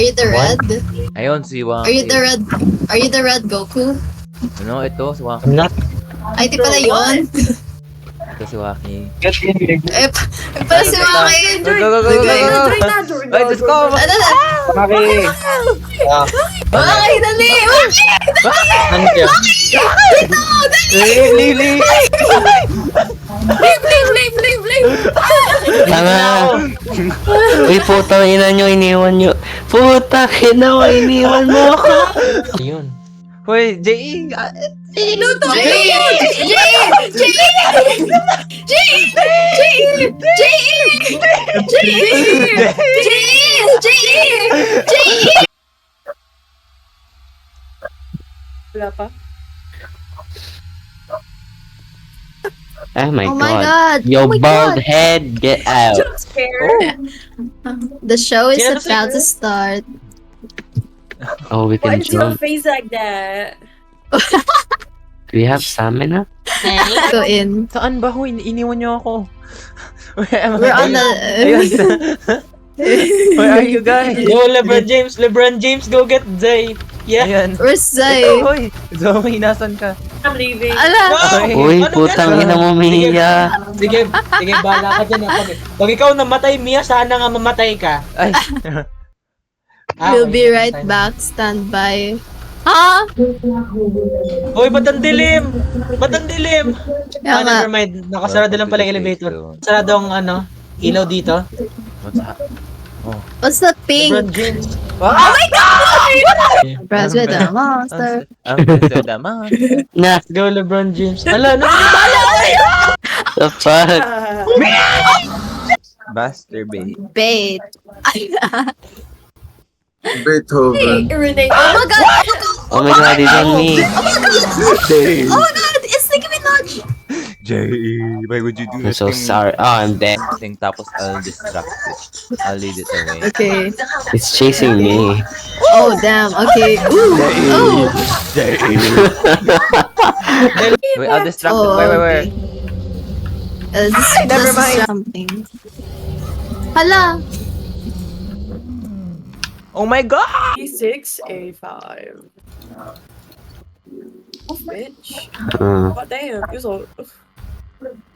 Are you the What? red? Ayun, si Waki. Are you the red? Are you the red Goku? Ano, ito, si Waki. I'm not. Ay, di pala yun. Ito si Waki. Pala si Maki. Go, go, go, go, go, go! Ay, Diyos ko! Ano na? Maki! Maki, dali! Maki! Ano siya? Lili! Leave! Tama! Uy, putang ina nyo, iniwan nyo. Putang ina mo, iniwan mo ako. Ayun. Hoy, J.E. Luto! Wala pa? Oh my Oh my god. god! Yo, Oh my bald god! head, get out. Jump scare! The show is Sino to about to sa'yo? start. Oh, we Why can is your jump. face like that? Do we have stamina? Go in. Saan ba ho? Iniwan niyo ako. Where am I? We're on the... Ayun. Where are you guys? Yo, LeBron James, go get Zay. Yeah. Ayan. Where's Zay? Hoy, Zoe, nasan ka? I'm leaving. Ala! Ay, Uy, Ano putang ganun? ina mo, Mia. Sige, bala ka dyan. Pag ikaw namatay, Mia, sana nga mamatay ka. Ay. We'll be right back. Stand by. Ha? Hoy, ba't ang dilim? Ba't ang dilim? Kaya nga. Never mind. Nakasarado lang pala yung elevator. Sarado ang ilaw dito. What's up? What's the pink? LeBron James. Oh my god! Friends with a monster. Ang ganda naman. Na, Let's go, LeBron James. Ala, no? the fuck? Master Bay. Bait. Beethoven. Renee. Oh my god! Oh my god, it's on me. Oh my god! It's Nicki Minaj! J.E. Why would you do I'm so sorry. Oh, I'm dead. Thing, tapos I'll distract it. I'll lead it away. Okay. It's chasing me. Oh damn. Okay. Ooh. Oh. Wait, I'll distract it. Oh, Where? Never mind. Something. Hala. Oh my god! E6, A5. Oh, bitch. God damn, you're so...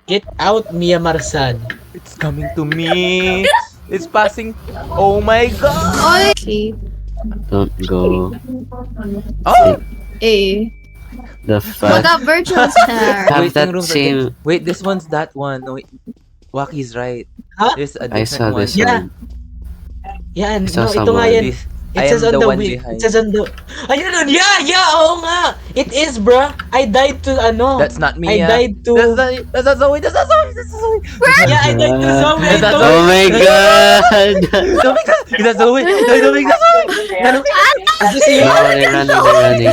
Get out, Mia Marsan. It's coming to me. It's passing. Oh my god! Oy. Okay. Don't go. Oh! A. The fuck? What up, virtual star? Have Waiting that room for same. things. Wait, this one's that one. No, wait. Waki's right. Huh? There's a I different saw one. this Yeah. one. Yan, I saw no, ito nga someone. yan. This- It I says am on the the one wheel. behind. It says on the... Ayun nun! Yeah! Oo nga! It is, bruh! I died to, That's not me. I died to... That's not Zoe. That's not Zoe. That's not Zoe. Yeah, I died to Zoe! I That's told Oh my god! Zoe. That's Zoe. That's Zoe. That's Zoe. you. See you. No, they're running.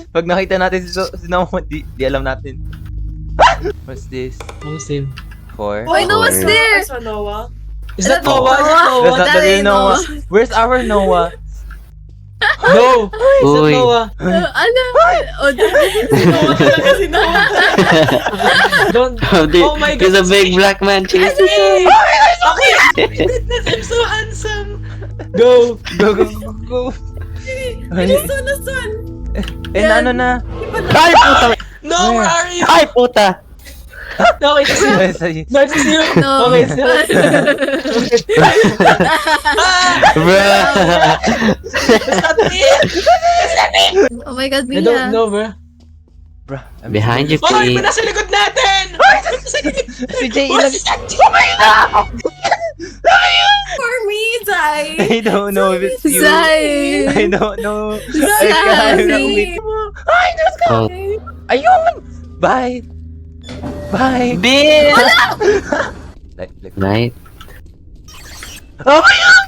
Pag nakita natin si Noah, di alam natin. What's this? Muslim. 4? I know what's there. That's Noah. Is that Noah? Noah? Is that That's Noah? not the real Noah. Where's our Noah? No! Is that Uy. Noah? Ano? Oh, Noah talaga si Noah. Don't... Oh my There's a God. big black man chasing Hey! us. Okay! I'm so handsome! Go! Go. Nasaan? Ano na? Ay, puta! No, where are you? Ay, puta! No, it's you! No, it's you! No. Okay, so... Bruh! It's not me! Oh my god, I don't Mia. know, bro. Bruh, I'm Behind you, Oh, may please. nasa likod natin! Si Jay What's ilang... that? For me, Zai. I don't know if it's you. Zay. I don't know. Zay. I can't. Ay, Diyos ko! Oh, Ayun! Bye! Bye! bitch! Like, Right? oh my god!